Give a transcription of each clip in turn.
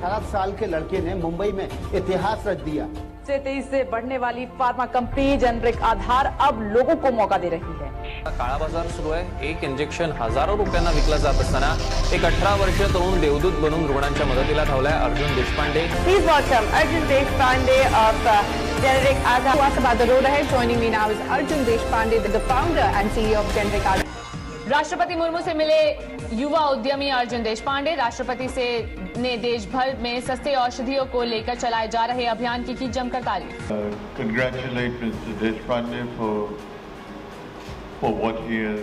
18 साल के लड़के ने मुंबई में इतिहास रच दिया। से तेजी से बढ़ने वाली फार्मा कंपनी जेनरिक आधार अब लोगों को मौका दे रही है। काळा बाजार सुरू आहे। एक इंजेक्शन हजारों रुपयांना विकला जात असताना एक 18 वर्षीय तरुण देवदूत बनून रुग्णांच्या मदतीला धावलाय Arjun Deshpande. Please welcome Arjun Deshpande of Generic Aadhar. What's about the road ahead? Joining me now is Arjun Deshpande, the founder and CEO of Generic Aadhar. राष्ट्रपति मुर्मू से मिले युवा उद्यमी अर्जुन देशपांडे। राष्ट्रपति से ने देश भर में सस्ते औषधियों को लेकर चलाए जा रहे अभियान की जमकर तारीफ। Congratulate Mr. Deshpande for what he has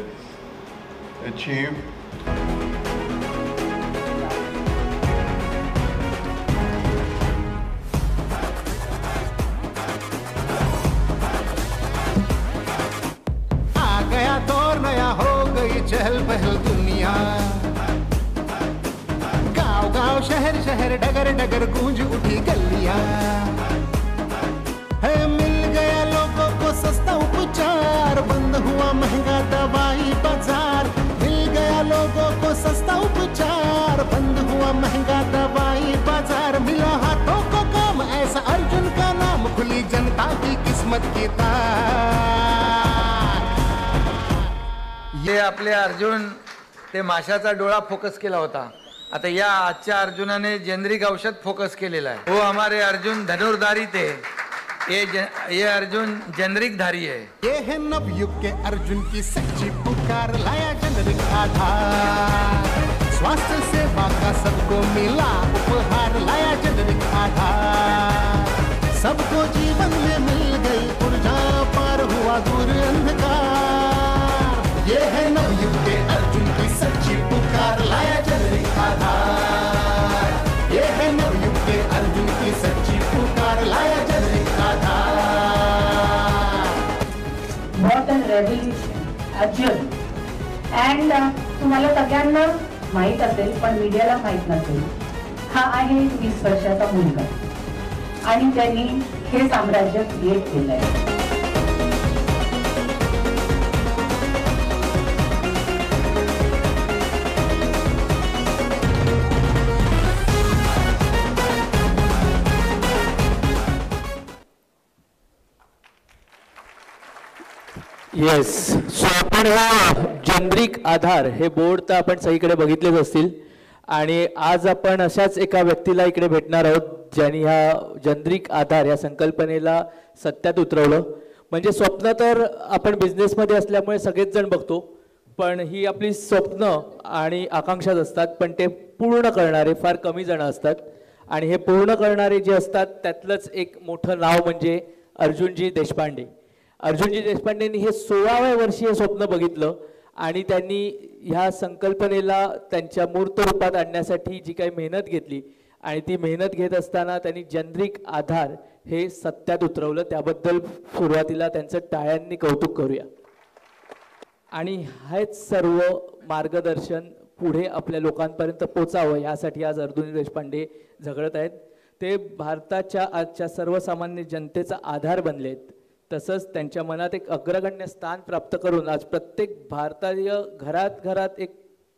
achieved. आ गया दौर नया, हो गई चहल पहल दुनिया। गांव गांव शहर शहर डगर डगर गूंज उठी गलियां। है मिल गया लोगों को सस्ता उपचार, बंद हुआ महंगा दवाई बाजार। मिल गया लोगों को सस्ता उपचार, बंद हुआ महंगा दवाई बाजार। मिला हाथों को काम ऐसा अर्जुन का नाम, खुली जनता की किस्मत की तार। ये आपले अर्जुन ते माशाचा डोळा फोकस केला होता। आता या आजच्या अर्जुनाने जेनरिक औषध फोकस केलेला आहे। वो हमारे अर्जुन धनुर्धारी थे, ये अर्जुन जेनरिक धारी है। ये है नवयुग के अर्जुन की सच्ची पुकार, लाया जेनरिक आधार। स्वास्थ्य सेवा का सबको मिला उपहार, लाया जेनरिक आधार। सबको जीवन में मिल गई ऊर्जा, पार हुआ दूर अंधकार। ये है नवयुग के अर्जुन की सच्ची पुकार, लाया जेनरिक आधार। ये है नवयुग के अर्जुन की सच्ची पुकार, लाया generic Aadhaar. What a revolution, Arjun. And तुम्हाला सगळ्यांना माहित असेल पण मीडियाला माहित नसेल, हा आहे 20 वर्षाचा मुलगा आणि त्यांनी हे साम्राज्य क्रिएट केलंय। येस, सो आपण हा जेनरिक आधार हे बोर्ड तर आपण सगळीकडे बघितलेच असतील आणि आज आपण अशाच एका व्यक्तीला इकडे भेटणार आहोत ज्यांनी ह्या जेनरिक आधार या संकल्पनेला सत्यात उतरवलं। म्हणजे स्वप्न तर आपण बिझनेसमध्ये असल्यामुळे सगळेच जण बघतो, पण ही आपली स्वप्न आणि आकांक्षाच असतात, पण ते पूर्ण करणारे फार कमी जण असतात आणि हे पूर्ण करणारे जे असतात त्यातलंच एक मोठं नाव म्हणजे अर्जुनजी देशपांडे। अर्जुनजी देशपांडेंनी हे 16व्या वर्षी हे स्वप्न बघितलं आणि त्यांनी ह्या संकल्पनेला त्यांच्या मूर्त रूपात आणण्यासाठी जी काही मेहनत घेतली आणि ती मेहनत घेत असताना त्यांनी जेनरिक आधार हे सत्यात उतरवलं। त्याबद्दल सुरुवातीला त्यांचं टाळ्यांनी कौतुक करूया। आणि हेच सर्व मार्गदर्शन पुढे आपल्या लोकांपर्यंत पोचावं यासाठी आज अर्जुन देशपांडे झगडत आहेत। ते भारताच्या आजच्या सर्वसामान्य जनतेचा आधार बनलेत, तसंच त्यांच्या मनात एक अग्रगण्य स्थान प्राप्त करून आज प्रत्येक भारतीय घरात घरात एक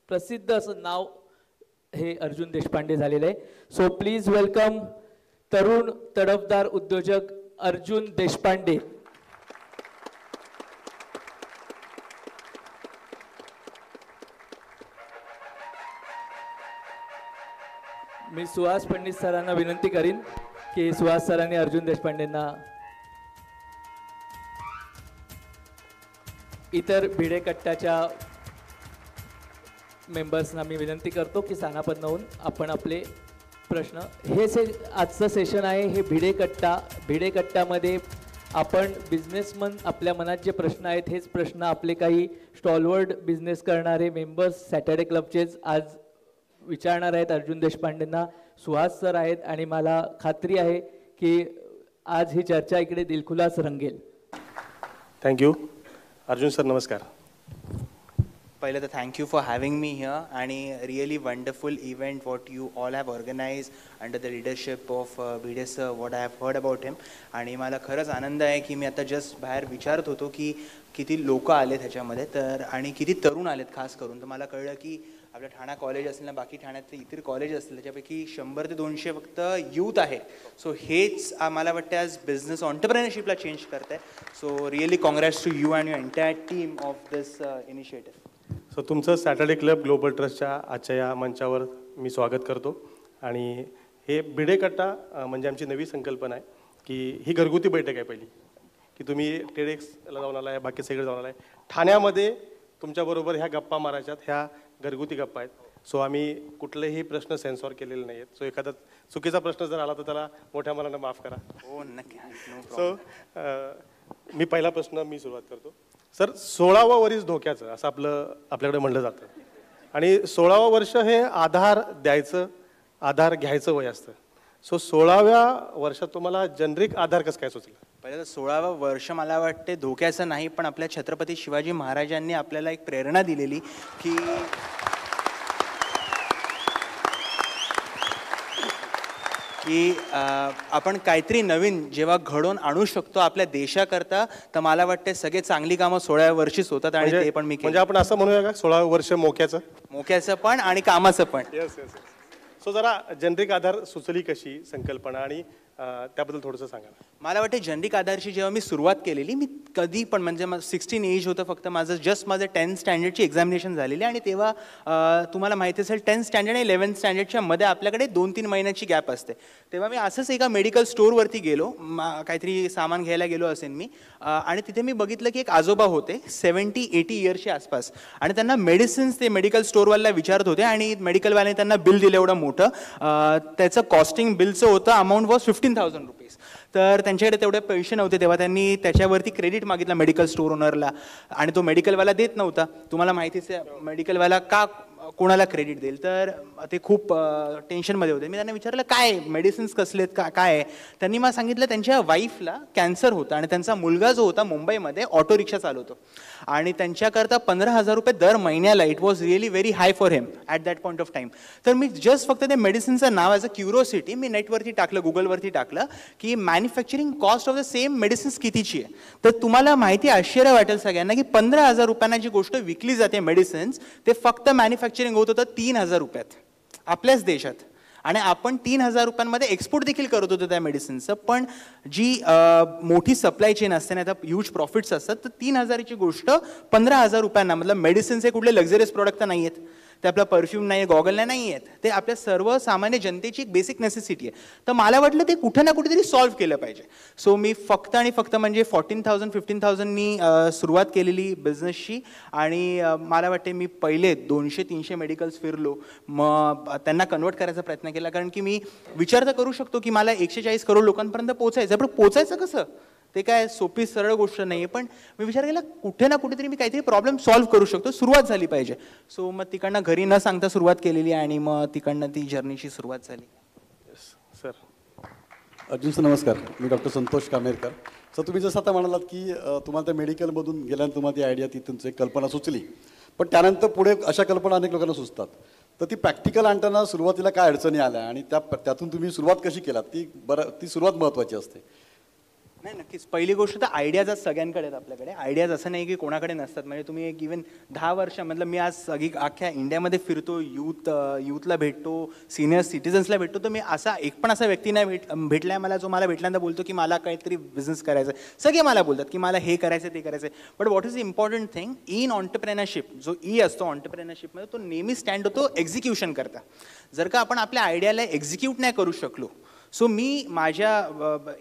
प्रसिद्ध असं नाव हे अर्जुन देशपांडे झालेले आहे। सो प्लीज वेलकम तरुण तडफदार उद्योजक अर्जुन देशपांडे। मी सुहास पंडित सरांना विनंती करीन की सुहास सरांनी अर्जुन देशपांडेंना इतर भिडे कट्ट्याच्या मेंबर्सना मी विनंती करतो की स्थानापन्न होऊन आपण आपले प्रश्न आजचं सेशन आहे हे भिडे कट्ट्यामध्ये आपण बिझनेसमन आपल्या मनात जे प्रश्न आहेत हेच प्रश्न आपले काही स्टॉलवर्ड बिझनेस करणारे मेंबर्स सॅटर्डे क्लबचेच आज विचारणार आहेत अर्जुन देशपांडेंना। सुहास सर आहेत आणि मला खात्री आहे की आज ही चर्चा इकडे दिलखुलास रंगेल। थँक्यू। अर्जुन सर नमस्कार। पहले तो thank you for having me here आणि really wonderful event what you all have organized under the leadership of Bhide sir, what I have heard about him. आणि मला खरंच आनंद आहे की मी आता जस्ट बाहेर विचारत होतो की किती लोक आलेत ह्याच्यामध्ये, तर आणि किती तरुण आलेत खास करून. तर मला कळलं की आपलं ठाणा कॉलेज असेल ना, बाकी ठाण्यातले इतर कॉलेज असतील त्याच्यापैकी 100 ते 200 फक्त यूथ आहे. सो हेच मला वाटतं आज बिझनेस ऑन्टरप्रेनरशिपला चेंज करत आहे. So really congrats to you and your entire team of this initiative. So तुमचं सॅटर्डे क्लब ग्लोबल ट्रस्टच्या आजच्या या मंचावर मी स्वागत करतो. आणि हे भिडेकट्टा म्हणजे आमची नवी संकल्पना आहे की ही घरगुती बैठक आहे पहिली, की तुम्ही टेडेक्सला जाऊन आलाय, बाकी सगळे जाऊन आलाय. ठाण्यामध्ये तुमच्याबरोबर ह्या गप्पा मारायच्यात, ह्या घरगुती गप्पा आहेत. सो आम्ही कुठलेही प्रश्न सेन्सॉर केलेले नाही आहेत. सो एखादा चुकीचा प्रश्न जर आला तर त्याला मोठ्या मनानं माफ करा. हो नक्की. सो मी पहिला प्रश्न मी सुरुवात करतो. सर, 16वं वर्ष धोक्याचं असं आपल्याकडे म्हणलं जातं, आणि 16वं वर्ष हे आधार द्यायचं, आधार घ्यायचं वय असतं. सो 16व्या वर्षात तुम्हाला जेनरिक आधार कसं काय सुचलं? पहिलं तर 16वं वर्ष मला वाटते धोक्याचं नाही, पण आपल्या छत्रपती शिवाजी महाराजांनी आपल्याला एक प्रेरणा दिलेली की आपण काहीतरी नवीन जेव्हा घडवून आणू शकतो आपल्या देशाकरता, तर मला वाटते सगळे चांगली कामं 16व्या वर्षीच होतात. आणि ते पण मी म्हणजे आपण असं म्हणूया का 16वं वर्ष मोक्याचं पण आणि कामाचं पण. येस. सो जरा जेनरिक आधार सुचली कशी संकल्पना, आणि त्याबद्दल थोडंसं सांगा. मला वाटते जेनरिक आधारची जेव्हा मी सुरुवात केलेली, मी कधी पण म्हणजे 16 एज होतं फक्त माझं, जस्ट माझं 10th स्टँडर्डची एक्झामिनेशन झालेली. आणि तेव्हा तुम्हाला माहिती असेल 10th स्टँडर्ड आणि 11th स्टँडर्डच्या मध्ये आपल्याकडे 2-3 महिन्याची गॅप असते. तेव्हा मी असंच एका मेडिकल स्टोअरवरती गेलो, काहीतरी सामान घ्यायला गेलो असेल मी, आणि तिथे मी बघितलं की एक आजोबा होते 70-80 इयर्सच्या आसपास, आणि त्यांना मेडिसिन्स ते मेडिकल स्टोअरवाल्याला विचारत होते, आणि मेडिकलवाल्याने त्यांना बिल दिलं एवढं मोठं. त्याचं कॉस्टिंग बिलचं होतं अमाऊंट वॉज 15,000 रुपीज. तर त्यांच्याकडे तेवढे पैसे नव्हते तेव्हा. त्यांनी त्याच्यावरती क्रेडिट मागितला मेडिकल स्टोअर ओनरला, आणि तो मेडिकलवाला देत नव्हता. तुम्हाला माहितीच आहे मेडिकलवाला का कोणाला क्रेडिट देईल, तर ते खूप टेन्शनमध्ये होते. मी त्यांना विचारलं काय मेडिसिन्स कसलेत, काय आहे. त्यांनी मला सांगितलं त्यांच्या वाईफला कॅन्सर होता, आणि त्यांचा मुलगा जो होता मुंबईमध्ये ऑटो रिक्षा चालवतो, आणि त्यांच्याकरता 15,000 रुपये दर महिन्याला. It was really very high for him at that point of time. तर मी जस्ट फक्त ते मेडिसिनचं नाव ॲज अ क्युरिओसिटी मी नेटवरती टाकलं, गुगलवरती टाकलं की manufacturing cost of the same medicines कितीची आहे. तर तुम्हाला माहिती आश्चर्य वाटेल सगळ्यांना की 15,000 रुपयांना जी गोष्ट विकली जाते मेडिसिन्स, ते फक्त मॅन्युफॅक्चरिंग होत होतं 3,000 रुपयात आपल्याच देशात. आणि आपण 3,000 रुपयांमध्ये एक्सपोर्ट देखील करत होतो त्या मेडिसिनचं. पण जी मोठी सप्लाय चेन असते ना, आता ह्यूज प्रॉफिट्स असतात, तर 3,000ची गोष्ट 15,000 रुपयांना, मतलब मेडिसिन्स हे कुठले लक्झरियस प्रोडक्ट तर नाही आहेत, ते आपला परफ्यूम नाही, गॉगल नाही आहेत, ते आपल्या सर्वसामान्य जनतेची एक बेसिक नेसेसिटी आहे. तर मला वाटलं ते कुठे ना कुठेतरी सॉल्व्ह केलं पाहिजे. सो मी फक्त आणि फक्त म्हणजे 14,000-15,000नी सुरुवात केलेली बिझनेसची. आणि मला वाटते मी पहिले 200-300 मेडिकल्स फिरलो, मग त्यांना कन्वर्ट करायचा प्रयत्न केला. कारण की मी विचार तर करू शकतो की मला 140 करोड लोकांपर्यंत पोहोचायचं, पण पोचायचं कसं, ते काय सोपी सरळ गोष्ट नाही आहे. पण मी विचार केला कुठे ना कुठेतरी मी काहीतरी प्रॉब्लेम सॉल्व्ह करू शकतो, सुरुवात झाली पाहिजे. सो मग तिकडनं घरी न सांगता सुरुवात केलेली, आणि मग तिकडनं ती जर्नीची सुरुवात झाली. सर. अर्जुन सर नमस्कार, मी डॉक्टर संतोष कामेरकर. सर, तुम्ही जसं आता म्हणालात की तुम्हाला त्या मेडिकलमधून गेल्यानंतर तुम्हाला ती आयडिया, ती तुमची कल्पना सुचली, पण त्यानंतर पुढे अशा कल्पना अनेक लोकांना सुचतात. तर ती प्रॅक्टिकल आणताना सुरुवातीला काय अडचणी आल्या, आणि त्यातून तुम्ही सुरुवात कशी केलात, ती सुरुवात महत्त्वाची असते. नाही, नक्कीच. पहिली गोष्ट तर आयडियाज आज सगळ्यांकडे आहेत आपल्याकडे. आयडियाज असं नाही की कोणाकडे नसतात. म्हणजे तुम्ही एक इव्हन 10 वर्ष, मतलब मी आज अख्ख्या इंडियामध्ये फिरतो, यूथला भेटतो, सिनियर सिटीजन्सला भेटतो, तर मी असा व्यक्ती नाही भेटला मला जो मला भेटल्यानंतर बोलतो की मला काहीतरी बिझनेस करायचं आहे. सगळे मला बोलतात की मला हे करायचं ते करायचं आहे. But what is the important thing in entrepreneurship, जो ई असतो ऑन्टरप्रेनरशिपमध्ये, तो नेहमी स्टँड होतो एक्झिक्युशन करता. जर का आपण आपल्या आयडियाला एक्झिक्यूट नाही करू शकलो. सो मी माझ्या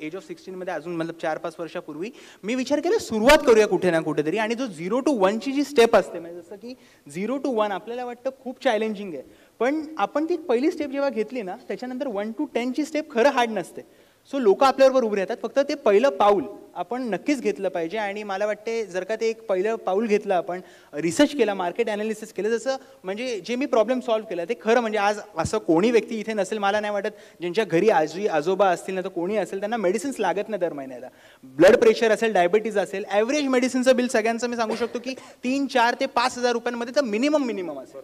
एज ऑफ 16 मध्ये अजून मतलब 4-5 वर्षापूर्वी मी विचार केला सुरुवात करूया कुठे ना कुठेतरी. आणि जो 0 to 1ची जी स्टेप असते, म्हणजे जसं की 0 to 1 आपल्याला वाटतं खूप चॅलेंजिंग आहे, पण आपण ती पहिली स्टेप जेव्हा घेतली ना, त्याच्यानंतर 1 to 10ची स्टेप खरं हार्ड नसते. सो लोक आपल्याबरोबर उभे राहतात, फक्त ते पहिलं पाऊल आपण नक्कीच घेतलं पाहिजे. आणि मला वाटते जर का ते एक पहिलं पाऊल घेतलं, आपण रिसर्च केला, मार्केट ॲनालिसिस केलं, जसं म्हणजे जे मी प्रॉब्लेम सॉल्व्ह केला ते खरं म्हणजे आज असं कोणी व्यक्ती इथे नसेल मला नाही वाटत ज्यांच्या घरी आजी आजोबा असतील ना, तर कोणी असेल त्यांना मेडिसिन्स लागत नाही दर महिन्याला. ब्लड प्रेशर असेल, डायबिटीज असेल, ॲव्हरेज मेडिसिनचं बिल सगळ्यांचं मी सांगू शकतो की 3-4 ते 5,000 रुपयांमध्ये तर मिनिमम असेल.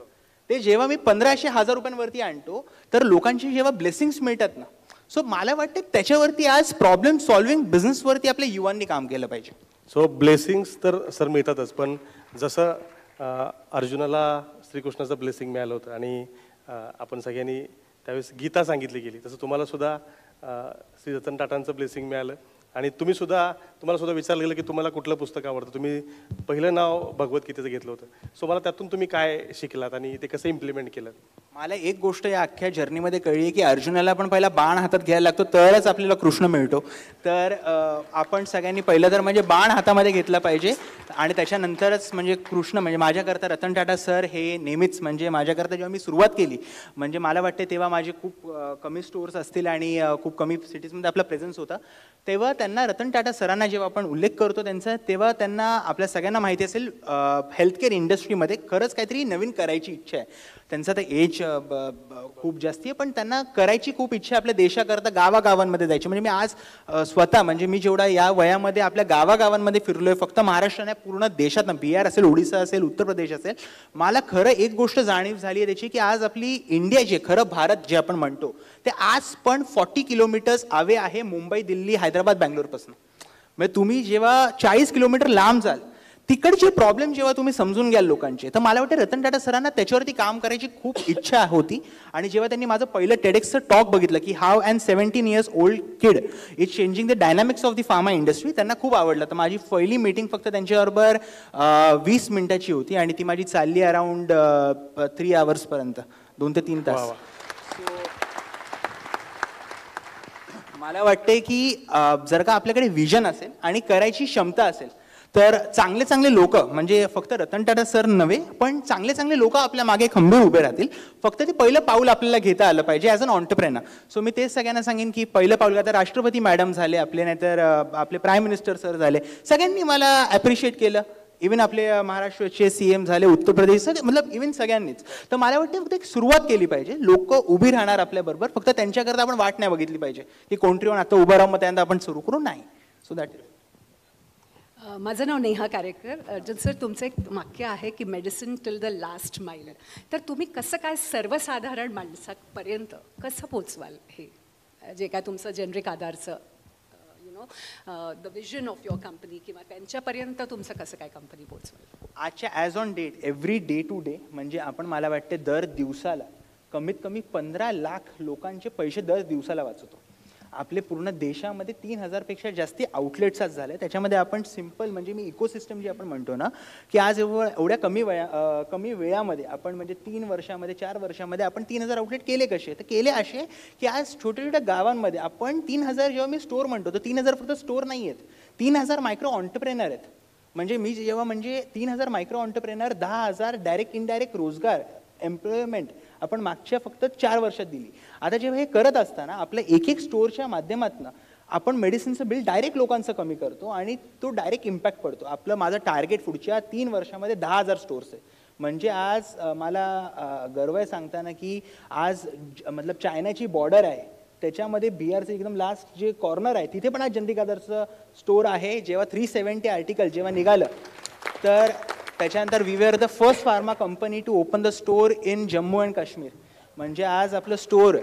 ते जेव्हा मी 1,500-1,000 रुपयांवरती आणतो, तर लोकांची जेव्हा ब्लेसिंग्स मिळतात ना, सो मला वाटतं त्याच्यावरती आज प्रॉब्लेम सॉल्व्हिंग बिझनेसवरती आपल्या युवांनी काम केलं पाहिजे. सो ब्लेसिंग्स तर सर मिळतातच, पण जसं अर्जुनाला श्रीकृष्णाचं ब्लेसिंग मिळालं होतं आणि आपण सगळ्यांनी त्यावेळेस गीता सांगितली गेली, तसं तुम्हाला सुद्धा श्री रतन टाटांचं ब्लेसिंग मिळालं आणि तुम्हाला सुद्धा विचारलं गेलं की तुम्हाला कुठलं पुस्तक आवडतं. तुम्ही पहिलं नाव भगवद्गीतेचं घेतलं होतं. सो मला त्यातून तुम्ही काय शिकलात आणि ते कसं इम्प्लिमेंट केलं? मला एक गोष्ट या अख्ख्या जर्नीमध्ये कळली की अर्जुनाला पण पहिला बाण हातात घ्यायला लागतो तरच आपल्याला कृष्ण मिळतो. तर आपण सगळ्यांनी पहिलं तर म्हणजे बाण हातामध्ये घेतला पाहिजे आणि त्याच्यानंतरच म्हणजे कृष्ण. म्हणजे माझ्याकरता रतन टाटा सर हे नेहमीच म्हणजे माझ्याकरता जेव्हा मी सुरुवात केली म्हणजे मला वाटते तेव्हा माझे खूप कमी स्टोअर्स असतील आणि खूप कमी सिटीजमध्ये आपला प्रेझेन्स होता, तेव्हा त्यांना रतन टाटा सरांना जेव्हा आपण उल्लेख करतो त्यांचा, तेव्हा त्यांना आपल्या सगळ्यांना माहिती असेल हेल्थकेअर इंडस्ट्रीमध्ये खरंच काहीतरी नवीन करायची इच्छा आहे. त्यांचा तर एज खूप जास्ती आहे पण त्यांना करायची खूप इच्छा आपल्या देशाकरता गावागावांमध्ये जायची. म्हणजे मी आज स्वतः म्हणजे मी जेवढा या वयामध्ये आपल्या गावागावांमध्ये फिरलोय, फक्त महाराष्ट्र नाही पूर्ण देशात, बिहार असेल, ओडिसा असेल, उत्तर प्रदेश असेल, मला खरं एक गोष्ट जाणीव झाली आहे त्याची की आज आपली इंडिया जे खरं भारत जे आपण म्हणतो ते आज पण 40 किलोमीटर्स अवे आहे मुंबई, दिल्ली, हैदराबाद, बँगलोरपासून. म्हणजे तुम्ही जेव्हा 40 किलोमीटर लांब जाल तिकडचे प्रॉब्लेम जेव्हा तुम्ही समजून घ्याल लोकांचे, तर मला वाटतं रतन टाटा सरांना त्याच्यावरती काम करायची खूप इच्छा होती. आणि जेव्हा त्यांनी माझं पहिलं टेडेक्सचं टॉक बघितलं की how and 17 years old kid is changing the dynamics of the pharma industry, त्यांना खूप आवडलं. तर माझी पहिली मीटिंग फक्त त्यांच्याबरोबर 20 मिनिटाची होती आणि ती माझी चालली अराउंड 3 hours पर्यंत, 2 ते 3 तास. मला वाटते की जर का आपल्याकडे विजन असेल आणि करायची क्षमता असेल तर चांगले चांगले लोक, म्हणजे फक्त रतन टाटा सर नव्हे पण चांगले चांगले लोक आपल्या मागे खंबीर उभे राहतील. फक्त ते पहिलं पाऊल आपल्याला घेता आलं पाहिजे ॲज अन ऑन्टरप्रेनर. सो मी तेच सगळ्यांना सांगेन की पहिलं पाऊल, आता राष्ट्रपती मॅडम झाले आपले, नाहीतर आपले प्राईम मिनिस्टर सर झाले, सगळ्यांनी मला ॲप्रिशिएट केलं. इव्हन आपले महाराष्ट्राचे CM झाले, उत्तर प्रदेश, सगळे मतलब इव्हन सगळ्यांनीच. तर मला वाटतं फक्त एक सुरुवात केली पाहिजे, लोक उभी राहणार आपल्याबरोबर, फक्त त्यांच्याकरता आपण वाट नाही बघितली पाहिजे की कोणतरी आता उभं राहून मग त्यानंतर आपण सुरू करू, नाही. So that is. माझं नाव नेहा कारेकर. अर्जुन सर, तुमचं एक वाक्य आहे की मेडिसिन टिल द लास्ट माइल. तर तुम्ही कसं काय सर्वसाधारण माणसापर्यंत कसं पोचवाल हे जे काय तुमचं जेनरिक आधारचं the vision of your company, किंवा त्यांच्यापर्यंत तुमचं कसं काय कंपनी पोचवाल? आजच्या as on date, every day to day, म्हणजे आपण मला वाटते दर दिवसाला कमीत कमी 15 लाख लोकांचे पैसे दर दिवसाला वाचवतो. आपले पूर्ण देशामध्ये 3000पेक्षा जास्ती आउटलेट्स आज झाले. त्याच्यामध्ये आपण सिम्पल म्हणजे मी इकोसिस्टम जे आपण म्हणतो ना की आज एवढ्या कमी वेळामध्ये आपण म्हणजे 3 वर्षामध्ये 4 वर्षामध्ये आपण 3000 आउटलेट केले कसे? तर केले असे की आज छोट्या छोट्या गावांमध्ये आपण 3000, जेव्हा मी स्टोअर म्हणतो तर 3000 फक्त स्टोअर नाही आहेत, 3000 मायक्रो ऑन्टरप्रेनर आहेत. म्हणजे मी जेव्हा म्हणजे 3000 मायक्रो ऑन्टरप्रेनर, 10,000 डायरेक्ट इनडायरेक्ट रोजगार, एम्प्लॉयमेंट आपण मागच्या फक्त 4 वर्षात दिली. आता जेव्हा हे करत असताना आपल्या एक स्टोअरच्या माध्यमातून आपण मेडिसिनचं बिल डायरेक्ट लोकांचं कमी करतो आणि तो डायरेक्ट इम्पॅक्ट पडतो. माझं टार्गेट पुढच्या 3 वर्षामध्ये 10,000 स्टोअर्स आहे. म्हणजे आज मला गर्व आहे सांगताना की आज मतलब चायनाची बॉर्डर आहे त्याच्यामध्ये बिहारचं एकदम लास्ट जे कॉर्नर आहे तिथे पण आज जनरिक आधारचं स्टोअर आहे. जेव्हा 370 आर्टिकल जेव्हा निघालं तर त्याच्यानंतर we were the first pharma company to open the store in Jammu and Kashmir. म्हणजे आज आपलं स्टोअर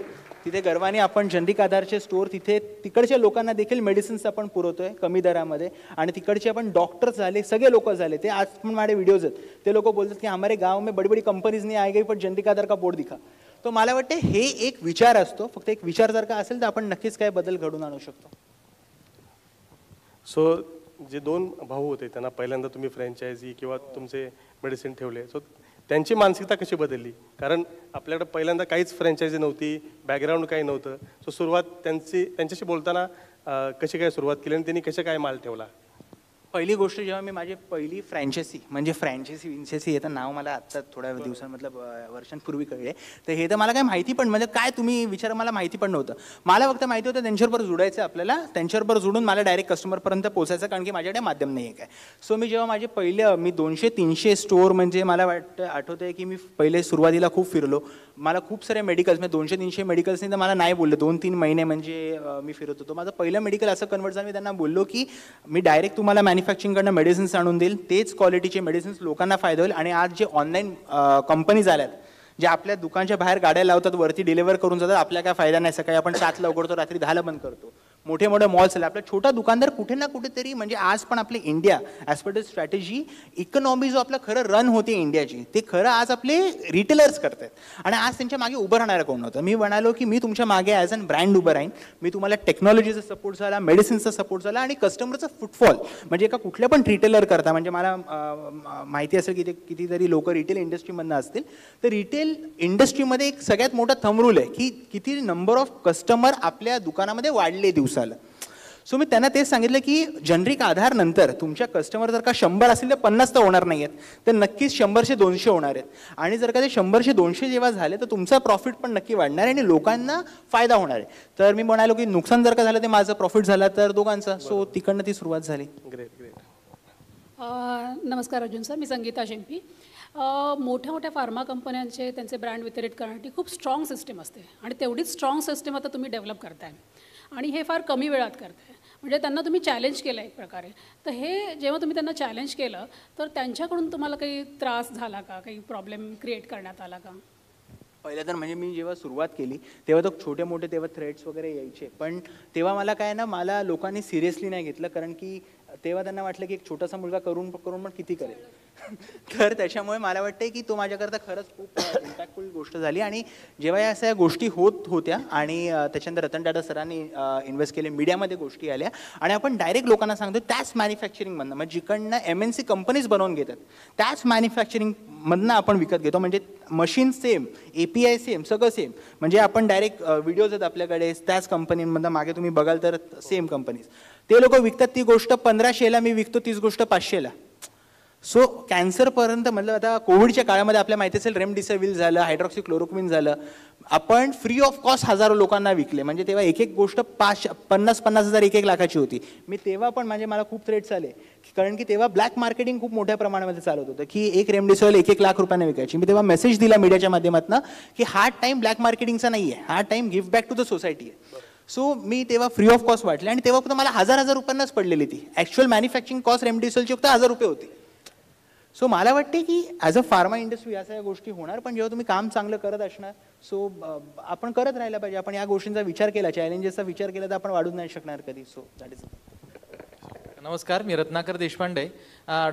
तिथे गर्वाने आपण जनरिक आधारचे स्टोअर तिथे तिकडच्या लोकांना देखील मेडिसिन्स आपण पुरवतोय कमी दरामध्ये. आणि तिकडचे आपण डॉक्टर्स झाले, सगळे लोक झाले, ते आज पण माझे व्हिडिओज आहेत, ते लोक बोलतात की हमारे गाव में बड़ी बड़ी कंपनीज नहीं आएगी पण जनरिक आधार का बोर्ड दिखा. तो मला वाटते हे एक विचार असतो, फक्त एक विचार जर का असेल तर आपण नक्कीच काय बदल घडून आणू शकतो. सो जे 2 भाऊ होते त्यांना पहिल्यांदा तुम्ही फ्रँचायझी किंवा तुमचे मेडिसिन ठेवले, सो त्यांची मानसिकता कशी बदलली? कारण आपल्याकडे पहिल्यांदा काहीच फ्रँचायझी नव्हती, बॅकग्राऊंड काही नव्हतं. सो सुरुवात त्यांच्याशी बोलताना कशी काय सुरुवात केली आणि त्यांनी कशा काय माल ठेवला? पहिली गोष्ट जेव्हा मी माझी पहिली फ्रँचायसी म्हणजे फ्रँचायसी येतं नाव मला आत्ता थोड्या दिवसांमधलं वर्षांपूर्वी कळले. तर हे तर मला काय माहिती पण म्हणजे काय तुम्ही विचार मला माहिती पण नव्हतं. मला फक्त माहिती होतं त्यांच्याबरोबर जुडायचं आपल्याला, त्यांच्याबरोबर जुडून मला डायरेक्ट कस्टमरपर्यंत पोहोचायचं कारण की माझ्याकडे माध्यम नाही आहे काय. सो मी जेव्हा माझे मी 200-300 स्टोअर म्हणजे मला आठवतं आहे की मी पहिले सुरुवातीला खूप फिरलो. मला खूप सारे मेडिकल्स म्हणजे 200-300 मेडिकल्सनी तर मला नाही बोललं, 2-3 महिने म्हणजे मी फिरत होतो. माझं पहिलं मेडिकल असं कन्वर्ट झालं, मी त्यांना बोललो की मी डायरेक्ट तुम्हाला मॅन्युफॅक्चरिंगकडनं मेडिसिन्स आणून देईल, तेच क्वालिटीचे मेडिसिन्स लोकांना फायदा होईल. आणि आज जे ऑनलाईन कंपनीज आल्यात जे आपल्या दुकानच्या बाहेर गाड्या लावतात, वरती डिलिव्हर करून जातात, आपल्या काय फायदा नाही. सकाळी आपण 7ला उघडतो, रात्री 10ला बंद करतो. मोठे मोठे मॉल्स आले, आपला छोटा दुकानदार कुठे ना कुठेतरी म्हणजे आज पण आपली India as per the strategy economy जो आपला खरं रन होते इंडियाची ते खरं आज आपले रिटेलर्स करतात आणि आज त्यांच्या मागे उभं राहणारं कोण नव्हतं. मी म्हणालो की मी तुमच्या मागे ॲज अन ब्रँड उभं राहीन, मी तुम्हाला टेक्नॉलॉजीचा सपोर्ट झाला, मेडिसिनचा सपोर्ट झाला आणि कस्टमरचा फुटफॉल म्हणजे एका कुठल्या पण रिटेलर करता म्हणजे मला माहिती असेल की ते कितीतरी लोक रिटेल इंडस्ट्रीमधनं असतील तर रिटेल इंडस्ट्रीमध्ये एक सगळ्यात मोठा थंब रूल आहे की किती नंबर ऑफ कस्टमर आपल्या दुकानामध्ये वाढले दिवसाला. सो मी त्यांना तेच सांगितलं की जनरिक आधार नंतर तुमच्या कस्टमर जर का 100 असेल तर 50 तर होणार नाही आहेत, तर नक्कीच 100-200 होणार आहेत आणि जर का ते 100-200 जेव्हा झाले तर तुमचा प्रॉफिट पण नक्की वाढणार आहे आणि लोकांना फायदा होणार आहे. तर मी म्हणालो की नुकसान जर का झालं ते माझं प्रॉफिट झाला तर दोघांचा. सो तिकडनं ती सुरुवात झाली. Great great. नमस्कार अर्जुन सर, मी संगीता शिंपी. मोठ्या मोठ्या फार्मा कंपन्यांचे त्यांचे ब्रँड वितरित करण्यासाठी खूप स्ट्रॉंग सिस्टीम असते आणि तेवढीच स्ट्रॉंग सिस्टीम आता तुम्ही डेव्हलप करताय आणि हे फार कमी वेळात करताय. म्हणजे त्यांना तुम्ही चॅलेंज केलं एक प्रकारे. तर हे जेव्हा तुम्ही त्यांना चॅलेंज केलं तर त्यांच्याकडून तुम्हाला काही त्रास झाला का, काही प्रॉब्लेम क्रिएट करण्यात आला का? पहिलं तर म्हणजे मी जेव्हा सुरुवात केली तेव्हा तो छोटे मोठे तेव्हा थ्रेड्स वगैरे यायचे, पण तेव्हा मला काय ना मला लोकांनी सिरियसली नाही घेतलं कारण की तेव्हा त्यांना वाटलं की एक छोटासा मुलगा करून पण किती करेल. तर त्याच्यामुळे मला वाटतं की तो माझ्याकरता खरंच खूप इम्पॅक्टफुल गोष्ट झाली. आणि जेव्हा या अशा गोष्टी होत होत्या आणि त्याच्यानंतर रतन टाटा सरांनी इन्व्हेस्ट केले, मीडियामध्ये गोष्टी आल्या आणि आपण डायरेक्ट लोकांना सांगतो त्याच मॅन्युफॅक्चरिंगमधनं म्हणजे जिकडनं MNC कंपनीज बनवून घेतात त्याच मॅन्युफॅक्चरिंगमधनं आपण विकत घेतो. म्हणजे मशीन सेम, API सेम, सगळं सेम. म्हणजे आपण डायरेक्ट व्हिडिओज आहेत आपल्याकडे त्याच कंपनीमधनं मागे तुम्ही बघाल तर सेम कंपनीज. ते लोक विकतात ती गोष्ट 1500ला, मी विकतो तीच गोष्ट 500ला. सो कॅन्सरपर्यंत म्हटलं आता कोविडच्या काळामध्ये आपल्या माहिती असेल रेमडिसिविर झालं, हायड्रॉक्सिक्लोरोक्विन झालं, आपण फ्री ऑफ कॉस्ट हजारो लोकांना विकले. म्हणजे तेव्हा एक एक गोष्ट 50,000 1 लाखाची होती. मी तेव्हा पण म्हणजे मला खूप थ्रेट्स आले कारण की तेव्हा ब्लॅक मार्केटिंग खूप मोठ्या प्रमाणामध्ये चालत होतं की एक रेमडिसिविर 1 लाख रुपयांना विकायची. मी तेव्हा मेसेज दिला मीडियाच्या माध्यमातून की हा टाइम ब्लॅक मार्केटिंगचा नाही आहे, हा time give back to the society आहे. सो मी तेव्हा फ्री ऑफ कॉस्ट वाटले आणि तेव्हा फक्त मला 1000 रुपयांनाच पडलेली ती. ॲक्च्युअल मॅन्युफॅक्चरिंग कॉस्ट रेमडिसिविरची फक्त 1000 रुपये होती. सो मला वाटते की ॲज अ फार्मा इंडस्ट्री या सगळ्या गोष्टी होणार, पण जेव्हा तुम्ही काम चांगलं करत असणार सो आपण करत राहायला पाहिजे. आपण या गोष्टींचा विचार केला, चॅलेंजेसचा विचार केला तर आपण वाढूच नाही शकणार कधी. So that is. नमस्कार, मी रत्नाकर देशपांडे.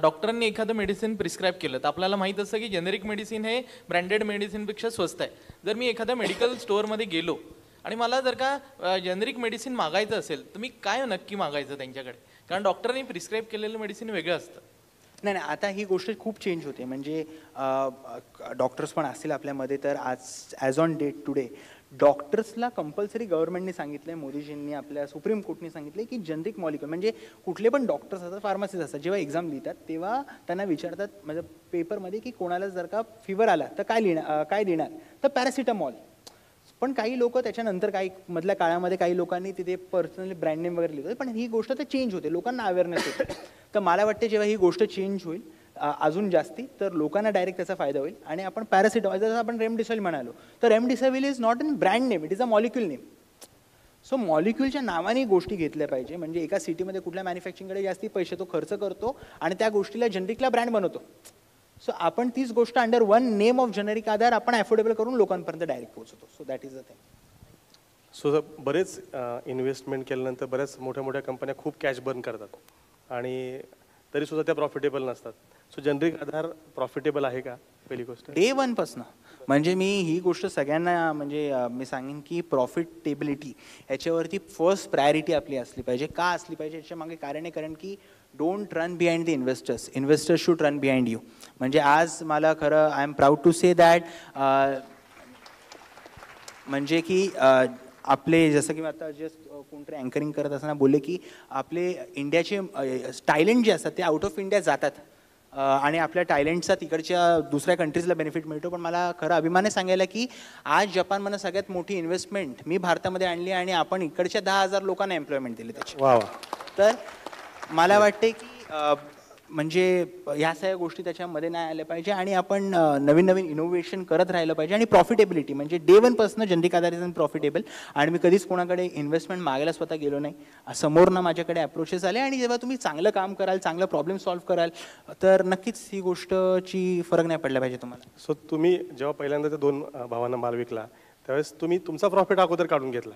डॉक्टरांनी एखादं मेडिसिन प्रिस्क्राईब केलं तर आपल्याला माहीत असतं की जेनेरिक मेडिसिन हे ब्रँडेड मेडिसिनपेक्षा स्वस्त आहे. जर मी एखाद्या मेडिकल स्टोअरमध्ये गेलो आणि मला जर का जेनेरिक मेडिसिन मागायचं असेल तर मी काय नक्की मागायचं त्यांच्याकडे, कारण डॉक्टरांनी प्रिस्क्राईब केलेलं मेडिसिन वेगळं असतं. नाही नाही, आता ही गोष्ट खूप चेंज होते. म्हणजे डॉक्टर्स पण असतील आपल्यामध्ये तर ॲज ऑन डेट टुडे डॉक्टर्सला कंपल्सरी गव्हर्नमेंटने सांगितलं आहे, मोदीजींनी आपल्या सुप्रीम कोर्टने सांगितलं की जनरिक मॉलिक्युल म्हणजे कुठले पण डॉक्टर्स असतात, फार्मसिस्ट असतात, जेव्हा एक्झाम लिहितात तेव्हा त्यांना विचारतात म्हणजे पेपरमध्ये की कोणाला जर का फिवर आला तर काय देणार, तर पॅरासिटामॉल. पण काही लोक त्याच्यानंतर काही मधल्या काळामध्ये काही लोकांनी तिथे पर्सनली ब्रँड नेम वगैरे लिहितो, पण ही गोष्ट तर चेंज होते, लोकांना अवेअरनेस होते. तर मला वाटते जेव्हा ही गोष्ट चेंज होईल अजून जास्ती तर लोकांना डायरेक्ट त्याचा फायदा होईल. आणि आपण पॅरासिटामॉल जसं आपण रेमडिसिविर म्हणालो तर remdesivir is not in brand name, it is a molecule name. So मॉलिक्युलच्या नावाने गोष्टी घेतल्या पाहिजे. म्हणजे एका सिटीमध्ये कुठल्या मॅन्युफॅक्चरिंगकडे जास्ती पैसे तो खर्च करतो आणि त्या गोष्टीला जनरिकला ब्रँड बनवतो. सो आपण तीच गोष्ट under one name of generic Aadhaar आपण अफोर्डेबल करून लोकांपर्यंत डायरेक्ट पोहोचवतो. So that is the thing. सो बरेच इन्व्हेस्टमेंट केल्यानंतर बऱ्याच मोठ्या मोठ्या कंपन्या खूप कॅश बर्न करतात आणि तरीसुद्धा त्या प्रॉफिटेबल नसतात. सो जेनेरिक आधार प्रॉफिटेबल आहे का, पहिली गोष्ट? डे वनपासनं. म्हणजे मी ही गोष्ट सगळ्यांना म्हणजे मी सांगेन की प्रॉफिटेबिलिटी याच्यावरती फर्स्ट प्रायोरिटी आपली असली पाहिजे. का असली पाहिजे याच्या मागे कारण आहे, कारण की don't run behind the investors should run behind you. म्हणजे आज मला खरं I am proud to say that म्हणजे की आपले जसं की आता जस्ट कोणतरी अँकरिंग करत असताना बोलले की आपले इंडियाचे टॅलेंट जे असतात ते आउट ऑफ इंडिया जातात आणि आपल्या टॅलेंटचा तिकडच्या दुसऱ्या कंट्रीजला बेनिफिट मिळतो. पण मला खरं अभिमाने सांगायला की आज जपानमध्ये सगळ्यात मोठी इन्व्हेस्टमेंट मी भारतामध्ये आणली आणि आपण इकडच्या 10,000 लोकांना एम्प्लॉयमेंट दिली त्याची. तर मला वाटते की म्हणजे ह्या सगळ्या गोष्टी त्याच्यामध्ये नाही आल्या पाहिजे आणि आपण नवीन नवीन इनोव्हेशन करत राहिलं पाहिजे. आणि प्रॉफिटेबिलिटी म्हणजे डे वनपासून जनरिक आधारित आणि प्रॉफिटेबल. आणि मी कधीच कोणाकडे इन्व्हेस्टमेंट मागायला स्वतः गेलो नाही. समोरनं माझ्याकडे अप्रोचेस आले आणि जेव्हा तुम्ही चांगलं काम कराल, चांगलं प्रॉब्लेम सॉल्व्ह कराल तर नक्कीच ही गोष्टची फरक नाही पडला पाहिजे तुम्हाला. सो तुम्ही जेव्हा पहिल्यांदा त्या 2 भावांना माल विकला त्यावेळेस तुम्ही तुमचा प्रॉफिट अगोदर काढून घेतला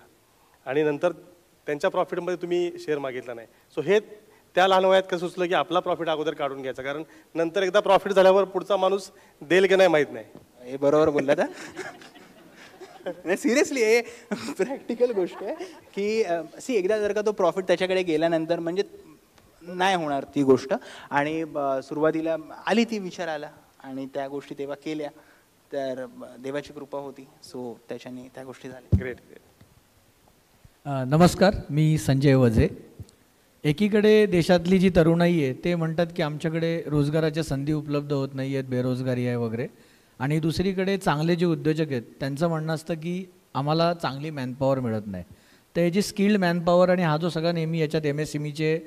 आणि नंतर त्यांच्या प्रॉफिटमध्ये तुम्ही शेअर मागितला नाही. सो हे त्या लहान वयात कसं सुचलं की आपला प्रॉफिट अगोदर काढून घ्यायचा, कारण नंतर एकदा प्रॉफिट झाल्यावर पुढचा माणूस देईल की नाही माहीत नाही. हे बरोबर बोलला का? नाही सिरियसली हे प्रॅक्टिकल गोष्ट आहे की एकदा जर का तो प्रॉफिट त्याच्याकडे गेल्यानंतर म्हणजे नाही होणार ती गोष्ट. आणि सुरुवातीला आली ती विचार आला आणि त्या गोष्टी तेव्हा केल्या, तर देवाची कृपा होती. सो त्याच्याने त्या गोष्टी झाल्या. ग्रेट. नमस्कार, मी संजय वजे. एकीकडे देशातली जी तरुणाई आहे ते म्हणतात की आमच्याकडे रोजगाराच्या संधी उपलब्ध होत नाही आहेत, बेरोजगारी आहे वगैरे. आणि दुसरीकडे चांगले जे उद्योजक आहेत त्यांचं म्हणणं असतं की आम्हाला चांगली मॅनपॉवर मिळत नाही. तर याची स्किल्ड मॅनपॉवर आणि हा जो सगळा नेहमी याच्यात MSMEचे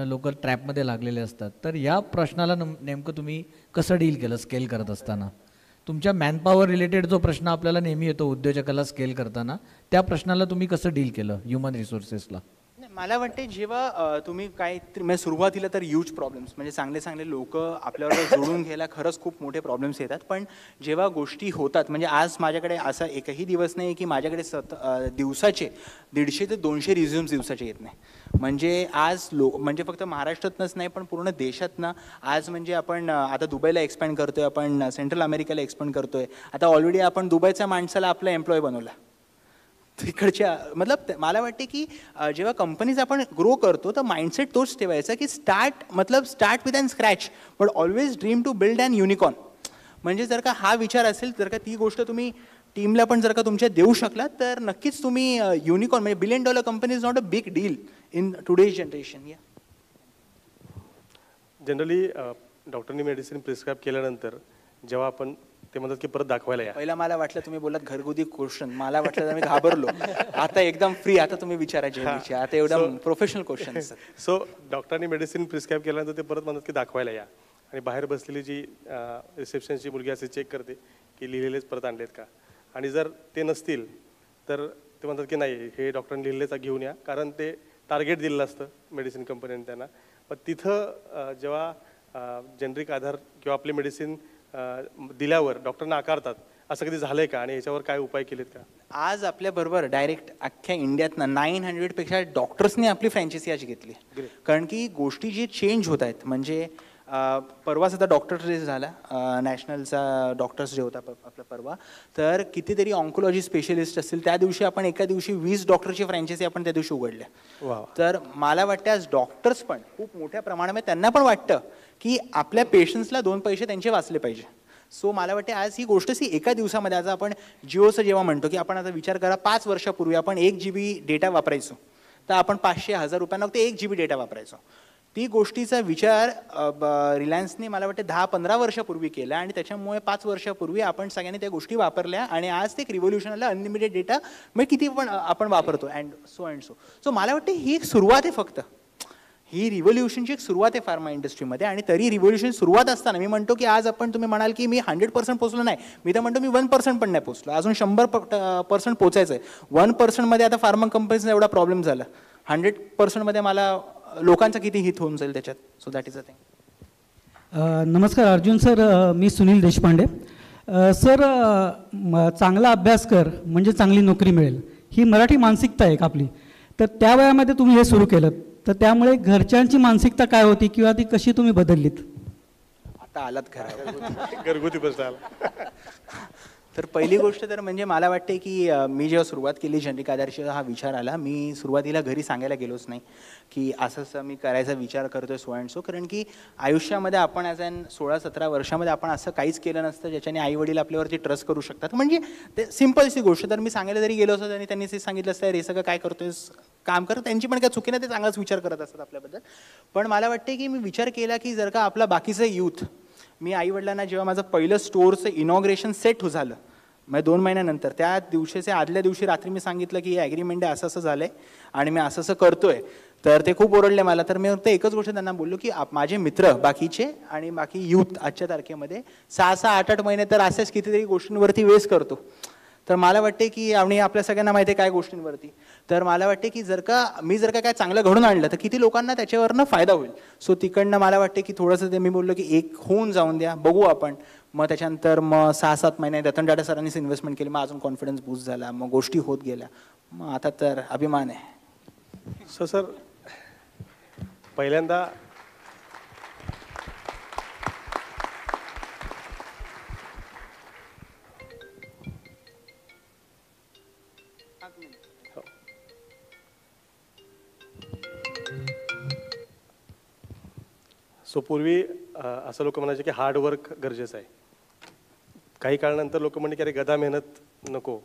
लोक ट्रॅपमध्ये लागलेले असतात. तर या प्रश्नाला नेमकं तुम्ही कसं डील केलं स्केल करत असताना? तुमच्या मॅनपॉवर रिलेटेड जो प्रश्न आपल्याला नेहमी येतो उद्योजकाला स्केल करताना, त्या प्रश्नाला तुम्ही कसं डील केलं ह्युमन रिसोर्सेसला? मला वाटते जेव्हा तुम्ही काय म्हणजे सुरुवातीला तर ह्यूज प्रॉब्लेम्स म्हणजे चांगले चांगले लोक आपल्याबरोबर जोडून घ्यायला खरंच खूप मोठे प्रॉब्लेम्स येतात. पण जेव्हा गोष्टी होतात म्हणजे आज माझ्याकडे असा एकही दिवस नाही की माझ्याकडे दिवसाचे 150 ते 200 रिझ्यूम्स दिवसाचे येत नाही. म्हणजे आज म्हणजे फक्त महाराष्ट्रातनंच नाही पण पूर्ण देशातनं आज म्हणजे आपण आता दुबईला एक्सपॅन्ड करतोय, आपण सेंट्रल अमेरिकेला एक्सपॅन्ड करतोय. आता ऑलरेडी आपण दुबईच्या माणसाला आपला एम्प्लॉय बनवला तिकडच्या. मतलब मला वाटते की जेव्हा कंपनीज आपण ग्रो करतो तर माइंडसेट तोच ठेवायचा की start with an scratch but always dream to build an unicorn. म्हणजे जर का हा विचार असेल, जर का ती गोष्ट तुम्ही टीमला पण जर का तुमच्या देऊ शकला तर नक्कीच तुम्ही युनिकॉर्न म्हणजे $1 billion company is not a big deal in today's generation. Generally डॉक्टरनी मेडिसिन प्रिस्क्राईब केल्यानंतर जेव्हा आपण ते म्हणतात की परत दाखवायला या, पहिला मला वाटलं तुम्ही बोलत घरगुती क्वेश्चन, मला वाटलं मी घाबरलो. आता एकदम फ्री, आता तुम्ही विचारायचे आता एकदम प्रोफेशनल क्वेश्चन. सो डॉक्टरनी मेडिसिन प्रिस्क्राईब केल्यानंतर ते परत म्हणतात की दाखवायला या, आणि बाहेर बसलेली जी रिसेप्शनची मुलगी असे चेक करते की लिहिलेलेच परत आणलेत का, आणि जर ते नसतील तर ते म्हणतात की नाही हे डॉक्टरांनी लिहिलेच घेऊन या, कारण ते टार्गेट दिलेलं असतं मेडिसिन कंपनीने त्यांना. पण तिथं जेव्हा जेनरिक आधार किंवा आपले मेडिसिन दिल्यावर डॉक्टरना आकारतात, असं कधी झालंय का आणि याच्यावर काय उपाय केलेत का? आज आपल्याबरोबर डायरेक्ट अख्ख्या इंडियातनं 900 पेक्षा डॉक्टर्सने आपली फ्रँचायसी आज घेतली. कारण की गोष्टी जे चेंज होत आहेत म्हणजे परवाच आता डॉक्टर डे झाला, नॅशनलचा डॉक्टर्स डे होता आपला परवा. तर कितीतरी ऑन्कोलॉजी स्पेशलिस्ट असतील, त्या दिवशी आपण एका दिवशी 20 डॉक्टरची फ्रँचायसी आपण त्या दिवशी उघडल्या. तर मला वाटतं आज डॉक्टर्स पण खूप मोठ्या प्रमाणामध्ये त्यांना पण वाटतं की आपल्या पेशंट्सला 2 पैसे त्यांचे वाचले पाहिजे. सो मला वाटते आज ही गोष्ट एका दिवसामध्ये, आज आपण जिओचं जेव्हा म्हणतो की आपण आता विचार करा 5 वर्षापूर्वी आपण 1 GB डेटा वापरायचो, तर आपण 500-1000 रुपयांना फक्त 1 GB डेटा वापरायचो. ती गोष्टीचा विचार रिलायन्सने मला वाटतं 10-15 वर्षापूर्वी केला आणि त्याच्यामुळे 5 वर्षापूर्वी आपण सगळ्यांनी त्या गोष्टी वापरल्या आणि आज ते एक रिव्होल्युशन आलं. अनलिमिटेड डेटा म्हणजे किती पण आपण वापरतो अँड सो. सो मला वाटतं ही एक सुरुवात आहे, फक्त ही रिव्होल्युशनची एक सुरुवात आहे फार्मा इंडस्ट्रीमध्ये. आणि तरी रिव्होल्युशन सुरुवात असताना मी म्हणतो की आज आपण तुम्ही म्हणाल की मी 100% पोचलो नाही, मी तर म्हणतो मी 1% पण नाही पोचलो, अजून 100% पोचायचं आहे. 1% मध्ये आता फार्मा कंपनीचा एवढा प्रॉब्लेम झाला, 100% मध्ये मला लोकांचं किती हित होऊन जाईल त्याच्यात. So that is a thing. नमस्कार अर्जुन सर, मी सुनील देशपांडे. सर, चांगला अभ्यास कर म्हणजे चांगली नोकरी मिळेल, ही मराठी मानसिकता आहे आपली. तर त्या वयामध्ये तुम्ही हे सुरू केलं, तर त्यामुळे घरच्यांची मानसिकता काय होती किंवा ती कशी तुम्ही बदललीत? आता आलात घरा घरगुती प्रश्न आला. तर पहिली गोष्ट तर म्हणजे मला वाटते की मी जेव्हा सुरुवात केली जेनरिक आधारशी हा विचार आला, मी सुरुवातीला घरी सांगायला गेलोच नाही की असं मी करायचा विचार करतोय सो अँड सो. कारण की आयुष्यामध्ये आपण ॲज अन 16-17 वर्षामध्ये आपण असं काहीच केलं नसतं ज्याच्याने आई वडील आपल्यावरती ट्रस्ट करू शकतात. म्हणजे ते सिम्पलशी गोष्ट. तर मी सांगायला जरी गेलो असतो आणि त्यांनी ते सांगितलं असतं हे सगळं काय करतोयस काम करत, त्यांची पण काय चुकी नाही, ते चांगलाच विचार करत असतात आपल्याबद्दल. पण मला वाटते की मी विचार केला की जर का आपला बाकीचं यूथ, मी आईवडिलांना जेव्हा माझं पहिलं स्टोअरचं इनॉग्रेशन सेट झालं म्हणजे 2 महिन्यानंतर, त्या दिवशीचे आदल्या दिवशी रात्री मी सांगितलं की हे ॲग्रीमेंट आहे, असं झालं आहे आणि मी असं करतोय, तर ते खूप ओरडले मला. तर मी फक्त एकच गोष्ट त्यांना बोललो की माझे मित्र बाकीचे आणि बाकी यूथ आजच्या तारखेमध्ये 6-8 महिने तर असेच कितीतरी गोष्टींवरती वेस्ट करतो. तर मला वाटते की आणि आपल्या सगळ्यांना माहिती आहे काय गोष्टींवरती. तर मला वाटते की जर का मी काय चांगलं घडून आणलं तर किती लोकांना त्याच्यावरनं फायदा होईल. सो तिकडनं मला वाटते की थोडंसं ते मी बोललो की एक होऊन जाऊन द्या, बघू आपण. मग त्याच्यानंतर मग 6-7 महिने रतन टाटा सरांनीच इन्व्हेस्टमेंट केली, मग अजून कॉन्फिडन्स बूस्ट झाला, मग गोष्टी होत गेल्या, मग आता तर अभिमान आहे. सर पहिल्यांदा सो पूर्वी असं लोक म्हणायचे की हार्डवर्क गरजेचं आहे. काही काळानंतर लोक म्हणले की अरे गधा मेहनत नको,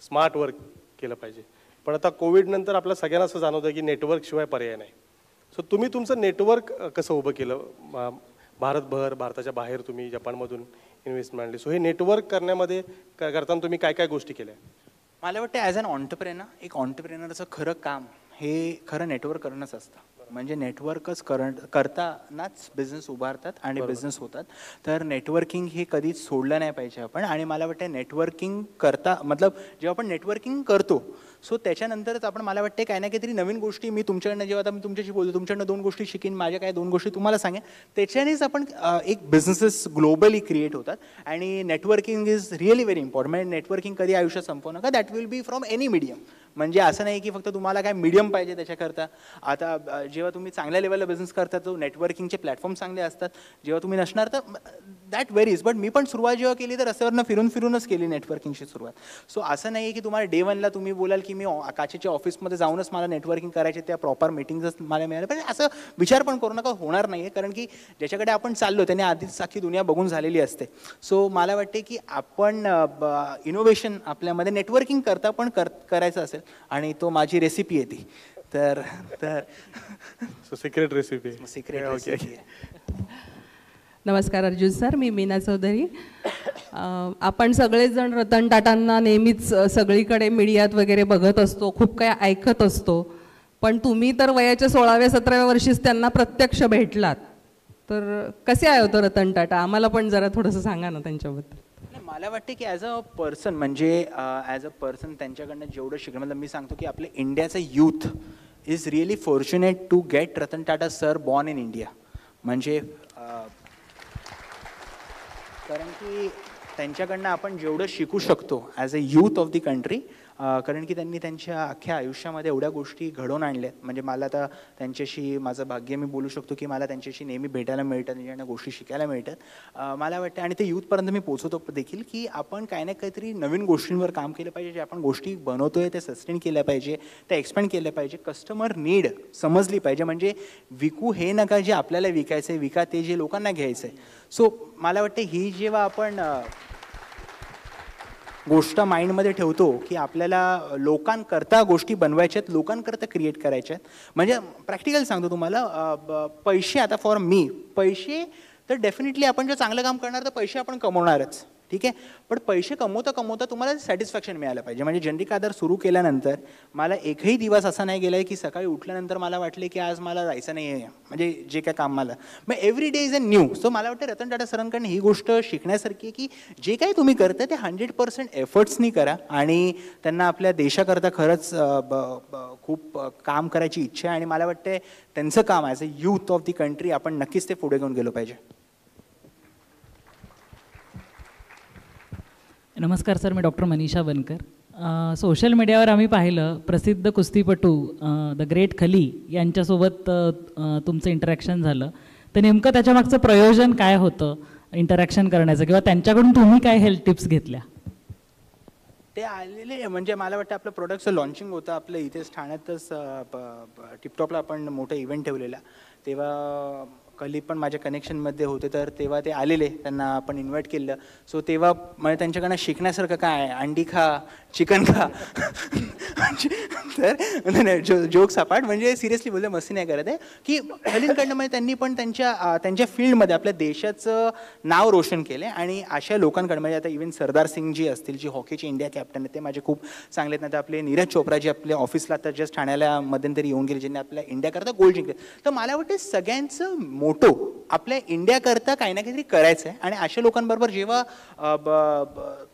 स्मार्ट वर्क केलं पाहिजे. पण आता कोविडनंतर आपल्या सगळ्यांना असं जाणवतं की नेटवर्कशिवाय पर्याय नाही. सो तुम्ही तुमचं नेटवर्क कसं उभं केलं भारतभर, भारताच्या बाहेर तुम्ही जपानमधून इन्व्हेस्टमेंट आणली. सो हे नेटवर्क करण्यामध्ये करताना तुम्ही काय काय गोष्टी केल्या? मला वाटतं ॲज अन ऑन्टरप्रेनर, एक ऑन्टरप्रेनरचं खरं काम हे खरं नेटवर्क करणंच असतं. म्हणजे नेटवर्कच करतानाच बिझनेस उभारतात आणि बिझनेस होतात. तर नेटवर्किंग हे कधीच सोडलं नाही पाहिजे आपण. आणि मला वाटतं नेटवर्किंग करता मतलब जेव्हा आपण नेटवर्किंग करतो सो त्याच्यानंतरच आपण मला वाटते काही ना काहीतरी नवीन गोष्टी मी तुमच्याकडनं जेव्हा आता मी तुमच्याशी बोलतो तुमच्याकडनं 2 गोष्टी शिकीन, माझ्या काय 2 गोष्टी तुम्हाला सांगेन, त्याच्यानेच आपण एक बिझनेसेस ग्लोबली क्रिएट होतात. आणि networking is really very important. म्हणजे नेटवर्किंग कधी आयुष्यात संपवू नका. That will be from any medium. म्हणजे असं नाही की फक्त तुम्हाला काय मीडियम पाहिजे त्याच्याकरता. आता जेव्हा तुम्ही चांगल्या लेवलला बिझनेस करता तो नेटवर्किंगचे प्लॅटफॉर्म चांगले असतात. जेव्हा तुम्ही नसणार तर दॅट व्हेरीज. बट मी पण सुरुवात जेव्हा केली तर रस्त्यावरनं फिरूनच केली नेटवर्किंगची सुरुवात. सो असं नाही की तुम्हाला डे 1ला तुम्ही बोलाल की मी काचेच्या ऑफिसमध्ये जाऊनच मला नेटवर्किंग करायचे, त्या प्रॉपर मीटिंग्सच मला मिळाल्या. पण असं विचार पण करू नका, होणार नाही आहे. कारण की ज्याच्याकडे आपण चाललो त्याने आधीच अख्खी दुनिया बघून झालेली असते. सो मला वाटते की आपण इनोव्हेशन आपल्यामध्ये नेटवर्किंग करता पण करायचं असेल आणि तो माझी रेसिपी आहे ती. तर सिक्रेट रेसिपी. Secret recipe. नमस्कार अर्जुन सर, मी मीना चौधरी. आपण सगळेजण रतन टाटांना नेहमीच सगळीकडे मीडियात वगैरे बघत असतो, खूप काही ऐकत असतो. पण तुम्ही तर वयाच्या 16व्या-17व्या वर्षीच त्यांना प्रत्यक्ष भेटलात. तर कसे आहे होतं रतन टाटा? आम्हाला पण जरा थोडंसं सांगा ना त्यांच्याबद्दल. मला वाटते की ॲज अ पर्सन म्हणजे ॲज अ पर्सन त्यांच्याकडनं जेवढं शिकणं, मतलब मी सांगतो की आपलं इंडियाचं youth is really fortunate to get Ratan Tata sir born in India. म्हणजे कारण की त्यांच्याकडनं आपण जेवढं शिकू शकतो as a youth of the country. कारण की त्यांनी त्यांच्या अख्ख्या आयुष्यामध्ये एवढ्या गोष्टी घडवून आणल्यात. म्हणजे मला आता त्यांच्याशी माझं भाग्य मी बोलू शकतो की मला त्यांच्याशी नेहमी भेटायला मिळतात, त्यांच्याकडनं गोष्टी शिकायला मिळतात. मला वाटतं आणि ते यूथपर्यंत मी पोहोचवतो देखील की आपण काही ना काहीतरी नवीन गोष्टींवर काम केलं पाहिजे. जे आपण गोष्टी बनवतोय ते सस्टेन केल्या पाहिजे, त्या एक्सपेंड केल्या पाहिजे. कस्टमर नीड समजली पाहिजे. म्हणजे विकू हे नका जे आपल्याला विकायचं आहे, विका ते जे लोकांना घ्यायचं आहे. सो मला वाटतं ही जेव्हा आपण गोष्ट माइंडमध्ये ठेवतो की आपल्याला लोकांकरता गोष्टी बनवायच्यात, लोकांकरता क्रिएट करायच्यात. म्हणजे प्रॅक्टिकल सांगतो तुम्हाला, पैसे आता फॉर मी पैसे तर डेफिनेटली आपण जे चांगलं काम करणार तर पैसे आपण कमवणारच, ठीक आहे. पण पैसे कमवता कमवता तुम्हाला सॅटिस्फॅक्शन मिळालं पाहिजे. म्हणजे जनरिक आधार सुरू केल्यानंतर मला एकही दिवस असा नाही गेला आहे की सकाळी उठल्यानंतर मला वाटले की आज मला जायचं नाही आहे, म्हणजे जे काय काम मला. मग every day is a new. So मला वाटतं रतन टाटा सरांकडनं ही गोष्ट शिकण्यासारखी आहे की जे काही तुम्ही करता ते 100% एफर्ट्सनी करा. आणि त्यांना आपल्या देशाकरता खरंच खूप काम करायची इच्छा आहे. आणि मला वाटतं त्यांचं काम as a youth of the country आपण नक्कीच ते पुढे घेऊन गेलो पाहिजे. नमस्कार सर, मी डॉक्टर मनीषा बनकर. सोशल मीडियावर आम्ही पाहिलं प्रसिद्ध कुस्तीपटू द ग्रेट खली यांच्यासोबत तुमचं इंटरॅक्शन झालं. तर नेमकं त्याच्यामागचं प्रयोजन काय होतं इंटरॅक्शन करण्याचं, किंवा त्यांच्याकडून तुम्ही काय हेल्थ टिप्स घेतल्या? ते आलेले म्हणजे मला वाटतं आपलं प्रोडक्टचं लॉन्चिंग होतं आपलं इथेच ठाण्यातच टिपटॉपला आपण मोठं इव्हेंट ठेवलेला. तेव्हा कली पण माझ्या कनेक्शनमध्ये होते. तर तेव्हा ते आलेले, त्यांना आपण इन्व्हाइट केलं. सो तेव्हा म्हणजे त्यांच्याकडनं शिकण्यासारखं काय आहे, अंडी खा, चिकन खा. तर जोक सपाट, म्हणजे सिरियसली बोलले, मस्ती नाही करत आहे की कलींकडनं म्हणजे त्यांनी पण त्यांच्या फील्डमध्ये आपल्या देशाचं नाव रोशन केलं. आणि अशा लोकांकडे म्हणजे आता इव्हन सरदार सिंग जी असतील, जी हॉकीचे इंडिया कॅप्टन आहेत, ते माझे खूप चांगले आहेत. नाही तर आपले नीरज चोप्रा जी आपल्या ऑफिसला आता जस्ट ठाण्याला मध्यंतरी येऊन गेले, ज्यांनी आपल्या इंडियाकरता गोल्ड जिंकले. तर मला वाटतं सगळ्यांचं मोटो आपल्या इंडियाकरता काही ना काहीतरी करायचं आहे. आणि अशा लोकांबरोबर जेव्हा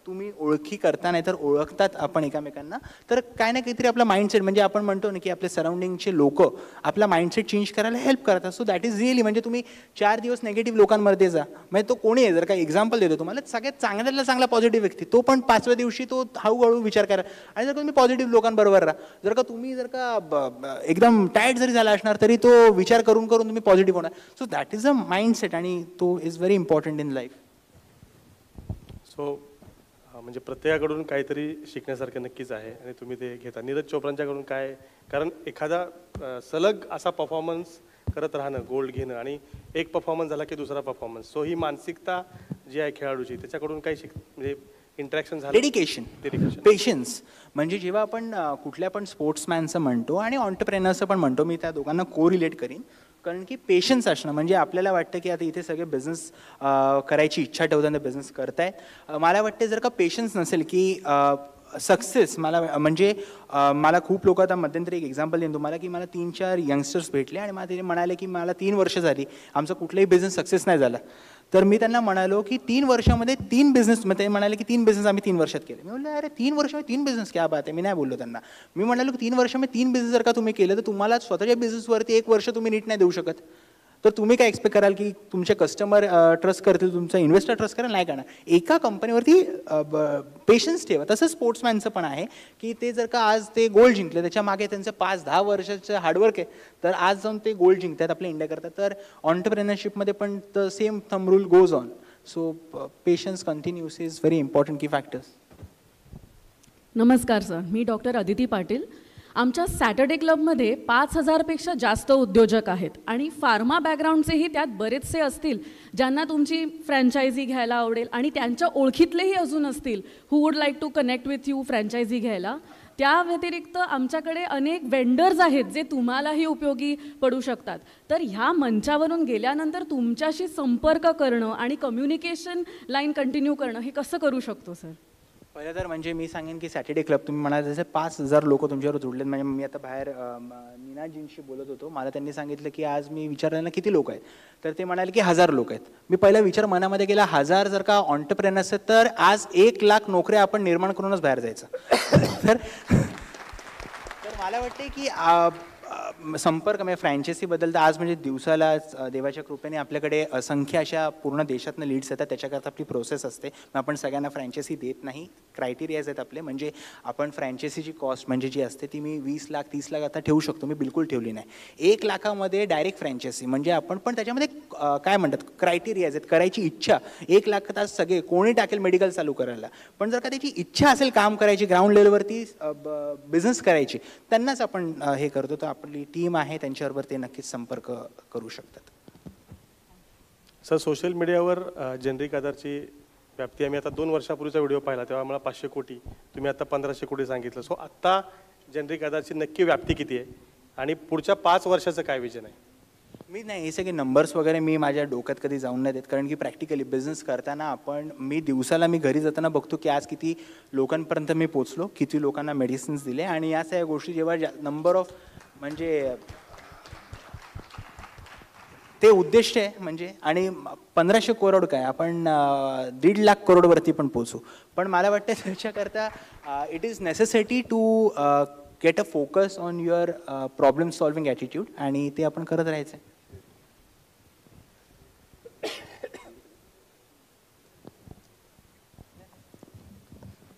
तुम्ही ओळखी करता नाही तर ओळखतात आपण एकमेकांना, तर काय काय ना काहीतरी आपला माइंडसेट, म्हणजे आपण म्हणतो ना की आपल्या सराउंडिंगचे लोक आपला माइंडसेट चेंज करायला हेल्प करतात. सो दॅट इज रिअली, म्हणजे तुम्ही 4 दिवस निगेटिव्ह लोकांमध्ये जा, म्हणजे तो कोणी आहे, जर का एक्झाम्पल देतो तुम्हाला, सगळ्यात चांगल्यातला चांगला पॉझिटिव्ह व्यक्ती तो पण 5व्या दिवशी तो हळूहळू विचार करा. आणि जर का तुम्ही पॉझिटिव्ह लोकांबरोबर राहा, जर का तुम्ही जर का एकदम टायर्ड जरी झाला असणार तरी तो विचार करून करून तुम्ही पॉझिटिव्ह होणार. So that is a mindset आणि तो is very important in life. So म्हणजे प्रत्येकाकडून काहीतरी शिकण्यासारखं नक्कीच आहे आणि तुम्ही ते घेता. नीरज चोप्रांच्याकडून काय, कारण एखादा सलग असा परफॉर्मन्स करत राहणं, गोल्ड घेणं आणि एक परफॉर्मन्स झाला की दुसरा परफॉर्मन्स, सो ही मानसिकता जी आहे खेळाडूची त्याच्याकडून काय म्हणजे इंटरॅक्शन झालं? Dedication, patience. म्हणजे जेव्हा आपण कुठल्या पण स्पोर्ट्समॅनचं म्हणतो आणि ऑन्टरप्रेनरचं पण म्हणतो, मी त्या दोघांना कोरिलेट करीन. कारण की पेशन्स असणं, म्हणजे आपल्याला वाटतं की आता इथे सगळे बिझनेस करायची इच्छा ठेवताना बिझनेस करतायत. मला वाटते जर का पेशन्स नसेल की सक्सेस, मला म्हणजे मला खूप लोक, आता मध्यंतरी एक एक्झाम्पल देईन तुम्हाला की मला 3-4 यंगस्टर्स भेटले आणि मला ते म्हणाले की मला 3 वर्ष झाली, आमचा कुठलाही बिझनेस सक्सेस नाही झाला. तर मी त्यांना म्हणालो की 3 वर्षामध्ये 3 बिझनेस, मग ते म्हणाले की 3 बिझनेस आम्ही 3 वर्षात केले. मी म्हटलं अरे 3 वर्षामध्ये 3 बिझनेस क्या बात आहे. मी नाही बोललो त्यांना. मी म्हणालो की 3 वर्षामध्ये 3 बिझनेस जर का तुम्ही केलं तर तुम्हाला स्वतःच्या बिझनेसवरती 1 वर्ष तुम्ही नीट नाही देऊ शकत. तर तुम्ही काय एक्सपेक्ट कराल की तुमचे कस्टमर ट्रस्ट करतील, तुमचा इन्व्हेस्टर ट्रस्ट करेल? नाही करणार. एका कंपनीवरती पेशन्स ठेवा. तसं स्पोर्ट्समॅनचं पण आहे की ते जर का आज ते गोल्ड जिंकले, त्याच्या मागे त्यांचं 5-10 वर्षाचं हार्डवर्क आहे, तर आज जाऊन ते गोल्ड जिंकतात, आपल्या इंडिया करतात. तर ऑन्टरप्रेनरशिपमध्ये पण the same thumb rule goes on. So patience continuous is very important की फॅक्टर्स. नमस्कार सर, मी डॉक्टर अदिती पाटील. आमच्या सॅटर्डे क्लबमध्ये 5000पेक्षा जास्त उद्योजक आहेत आणि फार्मा बॅकग्राऊंडचेही त्यात बरेचसे असतील ज्यांना तुमची फ्रँचायझी घ्यायला आवडेल आणि त्यांच्या ओळखीतलेही अजून असतील who would like to connect with you franchise घ्यायला. त्या व्यतिरिक्त आमच्याकडे अनेक वेंडर्स आहेत जे तुम्हालाही उपयोगी पडू शकतात. तर ह्या मंचावरून गेल्यानंतर तुमच्याशी संपर्क करणं आणि कम्युनिकेशन लाईन कंटिन्यू करणं हे कसं करू शकतो सर? पहिलं तर म्हणजे मी सांगेन की सॅटर्डे क्लब तुम्ही म्हणाले जसे 5000 लोक तुमच्यावर जोडलेत. म्हणजे मी आता बाहेर नीनाजींशी बोलत होतो, मला त्यांनी सांगितलं की आज मी विचारलं किती लोक आहेत, तर ते म्हणाले की 1000 लोक आहेत. मी पहिला विचार मनामध्ये केला 1000 जर का ऑन्टरप्रेनर्स आहेत तर आज 1 लाख नोकऱ्या आपण निर्माण करूनच बाहेर जायचं. तर मला वाटते की संपर्क म्हणजे फ्रँचायसीबद्दल तर आज म्हणजे दिवसाला देवाच्या कृपेने आपल्याकडे असंख्य अशा पूर्ण देशातनं लीड्स येतात. त्याच्याकरता आपली प्रोसेस असते. मग आपण सगळ्यांना फ्रँचायसी देत नाही. क्रायटेरियाज आहेत आपले. म्हणजे आपण फ्रँचायसीची कॉस्ट म्हणजे जी असते ती मी 20 लाख 30 लाख आता ठेवू शकतो, मी बिलकुल ठेवली नाही. 1 लाखामध्ये डायरेक्ट फ्रँचायसी म्हणजे आपण, पण त्याच्यामध्ये काय म्हणतात क्रायटेरियाज आहेत, करायची इच्छा. 1 लाखात आज सगळे कोणी टाकेल मेडिकल चालू करायला, पण जर का त्याची इच्छा असेल काम करायची, ग्राउंड लेवलवरती बिझनेस करायची, त्यांनाच आपण हे करतो. तर आपली टीम आहे त्यांच्याबरोबर ते नक्कीच संपर्क करू शकतात. सर, सोशल मीडियावर जेनरिक आधारची व्याप्ती आम्ही आता 2 वर्षापूर्वीचा व्हिडिओ पाहिला तेव्हा आम्हाला 500 कोटी, तुम्ही आता 1500 कोटी सांगितलं. सो आत्ता जेनरिक आधारची नक्की व्याप्ती किती आहे आणि पुढच्या 5 वर्षाचं काय विजन आहे? मी नाही, हे सगळे नंबर्स वगैरे मी माझ्या डोक्यात कधी जाऊन नाही देत. कारण की प्रॅक्टिकली बिझनेस करताना आपण, मी दिवसाला मी घरी जाताना बघतो की आज किती लोकांपर्यंत मी पोचलो, किती लोकांना मेडिसिन्स दिले, आणि या सगळ्या गोष्टी जेव्हा नंबर ऑफ म्हणजे ते उद्दिष्ट आहे म्हणजे. आणि 1500 करोड काय, आपण 1.5 लाख करोडवरती पण पोचू. पण मला वाटतं त्याच्याकरता it is necessity to get a focus on your problem solving attitude, आणि ते आपण करत राहायचं.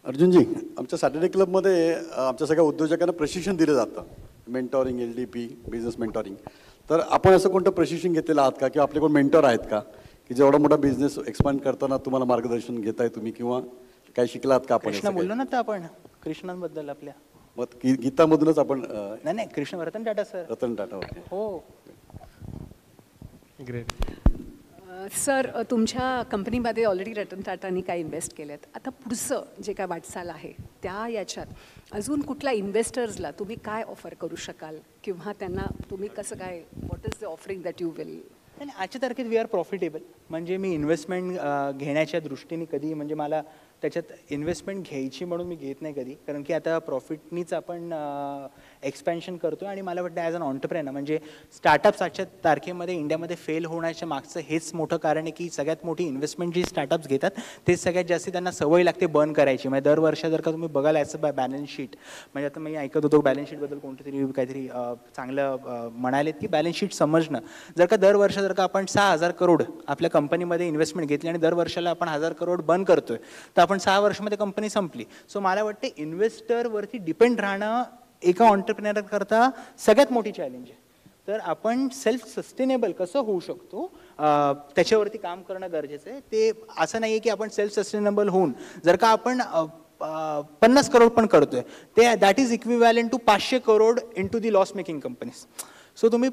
अर्जुनजी, आमच्या सॅटर्डे क्लबमध्ये आमच्या सगळ्या उद्योजकांना प्रशिक्षण दिलं जातं, मेंटॉरिंग, LDP, बिझनेस मेंटॉरिंग. तर आपण असं कोणतं प्रशिक्षण घेतलेलं आहात का, किंवा आपले कोण मेंटॉर आहेत का की जेवढा मोठा बिझनेस एक्सपांड करताना तुम्हाला मार्गदर्शन घेताय तुम्ही, किंवा काय शिकलात का आपण? कृष्ण बोललो ना तर आपण कृष्णांबद्दल आपल्या, मग गीतामधूनच आपण. नाही कृष्ण, रतन टाटा सर. रतन टाटा, हो. ग्रेट. सर, तुमच्या कंपनीमध्ये ऑलरेडी रतन टाटांनी काय इन्व्हेस्ट केलेत. आता पुढचं जे काय वाटचाल आहे त्या याच्यात अजून कुठल्या इन्व्हेस्टर्सला तुम्ही काय ऑफर करू शकाल, किंवा त्यांना तुम्ही कसं काय, what is the offering that you will? आजच्या तारखेत वी आर प्रॉफिटेबल. म्हणजे मी इन्व्हेस्टमेंट घेण्याच्या दृष्टीने कधी म्हणजे मला त्याच्यात इन्व्हेस्टमेंट घ्यायची म्हणून मी घेत नाही कधी, कारण की आता प्रॉफिटनीच आपण एक्सपॅन्शन करतो. आणि मला वाटतं ॲज अन ऑन्टरप्रेनर म्हणजे स्टार्टअप्स आजच्या तारखेमध्ये इंडियामध्ये फेल होण्याच्या मागचं हेच मोठं कारण आहे की सगळ्यात मोठी इन्व्हेस्टमेंट जी स्टार्टअप्स घेतात तेच सगळ्यात जास्त त्यांना सवय लागते बर्न करायची. म्हणजे दरवर्ष जर का तुम्ही बघाल ॲज अ बॅलन्स शीट, म्हणजे आता मी ऐकत होतो बॅलन्स शीटबद्दल कोणतरी काहीतरी चांगलं म्हणालेत की बॅलन्स शीट समजणं. जर का दरवर्ष जर का आपण 6,000 करोड आपल्या कंपनीमध्ये इन्व्हेस्टमेंट घेतली आणि दर वर्षाला आपण 1,000 करोड बर्न करतोय, तर आपण 6 वर्षामध्ये कंपनी संपली. सो मला वाटते इन्व्हेस्टरवरती डिपेंड राहणं एका ऑन्टरप्रेनर करता सगळ्यात मोठी चॅलेंज आहे. तर आपण सेल्फ सस्टेनेबल कसं होऊ शकतो त्याच्यावरती काम करणं गरजेचं आहे. ते असं नाही आहे की आपण सेल्फ सस्टेनेबल होऊन जर का आपण 50 करोड पण करतोय ते that is equivalent to 500 crore in to the loss making companies. So तुम्ही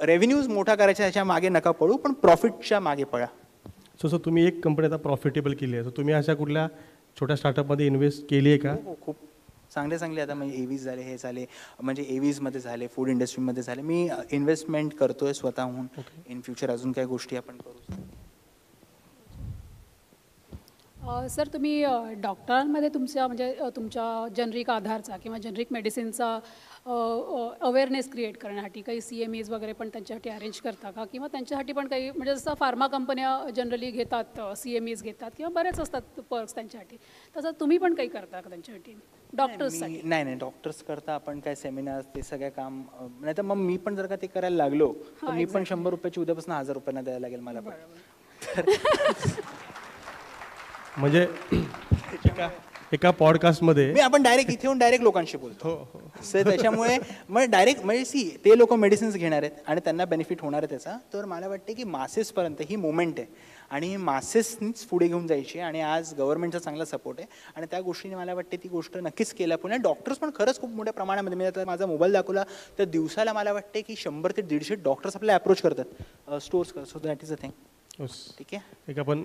रेव्हेन्यूज मोठा करायचा त्याच्या मागे नका पडू, पण प्रॉफिटच्या मागे पळा. सो तुम्ही एक कंपनी आता प्रॉफिटेबल केली आहे, तर तुम्ही अशा कुठल्या छोट्या स्टार्टअपमध्ये इन्व्हेस्ट केली आहे का? खूप चांगले आता म्हणजे एव्हीज झाले, हे झाले, म्हणजे एव्हीजमध्ये झाले, फूड इंडस्ट्रीमध्ये झाले. मी इन्व्हेस्टमेंट करतोय स्वतःहून. इन फ्युचर अजून काही गोष्टी आपण करू. सर तुम्ही डॉक्टरांमध्ये तुमच्या जनरिक आधारचा किंवा जनरिक मेडिसिनचा अवेअरनेस क्रिएट करण्यासाठी काही CMEs वगैरे पण त्यांच्यासाठी अरेंज करता का? किंवा त्यांच्यासाठी पण काही म्हणजे जसं फार्मा कंपन्या जनरली घेतात, CMEs घेतात किंवा बरेच असतात पर्क्स त्यांच्यासाठी, तसं तुम्ही पण काही करता का त्यांच्यासाठी डॉक्टर्ससाठी? नाही, डॉक्टर्स करता आपण काय सेमिनार्स ते सगळं काम. नाही तर मग मी पण जर का ते करायला लागलो तर मी पण 100 रुपयाची उद्यापासून 1000 रुपयांना द्यायला लागेल मला पण. म्हणजे एका पॉडकास्टमध्ये आपण डायरेक्ट इथे येऊन डायरेक्ट लोकांशी बोलतो. सर त्याच्यामुळे मग डायरेक्ट म्हणजे ते लोक मेडिसिन्स घेणार आहेत आणि त्यांना बेनिफिट होणार आहे त्याचा. तर मला वाटते की मासेसपर्यंत ही मुवमेंट आहे आणि मासेसनीच पुढे घेऊन जायची. आणि आज गव्हर्नमेंटचा चांगला सपोर्ट आहे आणि त्या गोष्टीने मला वाटते ती गोष्ट नक्कीच केल्या. पुन्हा डॉक्टर्स पण खरंच खूप मोठ्या प्रमाणामध्ये, मी आता माझा मोबाईल दाखवला तर दिवसाला मला वाटते की 100 ते 150 डॉक्टर्स आपल्याला अप्रोच करतात स्टोर्स कर. So that is a thing. ठीक आहे. एक आपण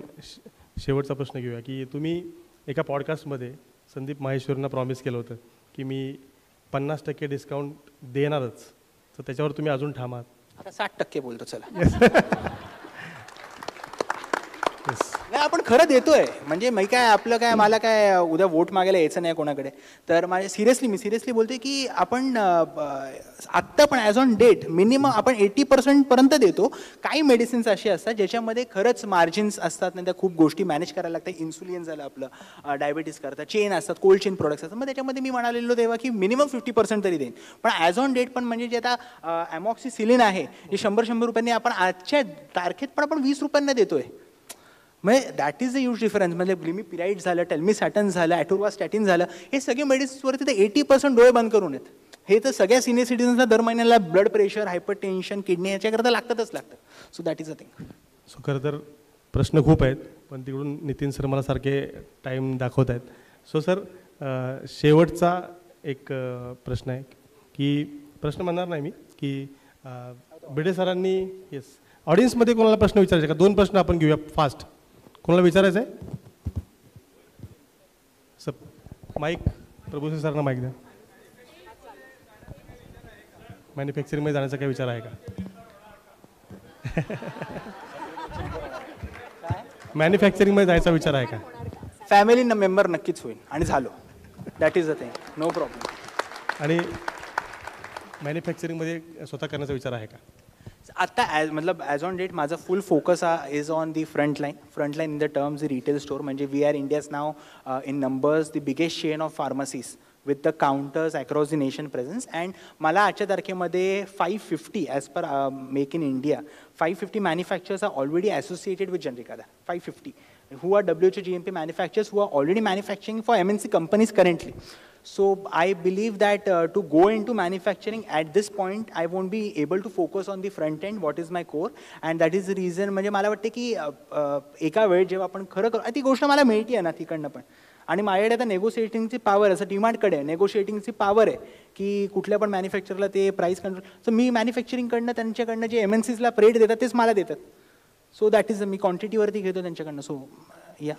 शेवटचा प्रश्न घेऊया की तुम्ही एका पॉडकास्टमध्ये संदीप माहेश्वरना प्रॉमिस केलं होतं की मी 50% डिस्काउंट देणारच, तर त्याच्यावर तुम्ही अजून ठाम आहात? आता 60% बोलतो चला. नाही आपण खरं देतोय. म्हणजे मी काय आपलं काय मला काय उद्या वोट मागायला यायचं नाही कोणाकडे. तर मी सिरियसली बोलतोय की आपण आत्ता पण ॲज ऑन डेट मिनिमम आपण 80% पर्यंत देतो. काही मेडिसिन्स असे असतात ज्याच्यामध्ये खरंच मार्जिन्स असतात, नाही तर खूप गोष्टी मॅनेज करायला लागतात. इन्सुलिन झालं आपलं, डायबिटीज करतात, चेन असतात, कोल्ड चेन प्रोडक्ट्स असतात. मग त्याच्यामध्ये मी म्हणालेलो तेव्हा की मिनिमम 50% तरी देईन. पण ॲज ऑन डेट पण म्हणजे जे आता ॲमॉक्सिसिलिन आहे जे 100 रुपयांनी आपण आजच्या तारखेत पण आपण 20 रुपयांना देतोय. म्हणजे that is a huge difference. म्हणजे ग्लिमिपिराइड झालं, टेल्मिसॅटन झालं, ॲटोरवास्टॅटिन झालं, हे सगळे मेडिसिन्सवरती तर 80% डोळे बंद करून आहेत. हे तर सगळ्या सिनियर सिटीजन्सला दर महिन्याला blood pressure, hypertension, kidney याच्याकरता लागतातच लागतं. So that is a thing. So खरं तर प्रश्न खूप आहेत, पण तिकडून नितीन सर मला सारखे टाईम दाखवत आहेत. सो सर शेवटचा एक प्रश्न आहे की प्रश्न म्हणणार नाही मी की भिडे सरांनी येस ऑडियन्समध्ये कोणाला प्रश्न विचारायचे का? 2 प्रश्न आपण घेऊया फास्ट. कोणाला विचारायचं आहे? सर माईक प्रभूसिंग सरांना माईक द्या. मॅन्युफॅक्चरिंगमध्ये जाण्याचा काही विचार आहे का? मॅन्युफॅक्चरिंगमध्ये जायचा विचार आहे का? फॅमिली मेंबर नक्कीच होईल आणि झालो. That is a thing, no problem. आणि मॅन्युफॅक्चरिंगमध्ये स्वतः करण्याचा विचार आहे का? आता मतलब ॲज ऑन डेट माझा full focus is on the front line in the terms the retail store. म्हणजे वी आर इंडियाज नाव in numbers the biggest chain of pharmacies with the counters across the nation presence. And मला आजच्या तारखेमध्ये 550 as per Make in India 550 manufacturers are already associated with generic Aadhaar. 550 who are WHO GMP manufacturers who are already manufacturing for MNC companies currently. So I believe that to go into manufacturing at this point I won't be able to focus on the front end, what is my core, and that is the reason. म्हणजे मला वाटते की एका वेळ जेव्हा आपण खरं ती गोष्ट मला मिळते आहे ना तिकडनं पण, आणि माझ्याकडे आता नेगोशिएटिंगची पॉवर असं डिमांडकडे नेगोशिएटिंगची पॉवर आहे की कुठल्या पण मॅन्युफॅक्चरला ते प्राईस कंट्रोल. सो मी मॅन्युफॅक्चरिंगकडनं त्यांच्याकडनं जे MNCsला रेट देतात तेच मला देतात. सो दॅट इज मी क्वांटिटीवरती घेतो त्यांच्याकडनं. सो या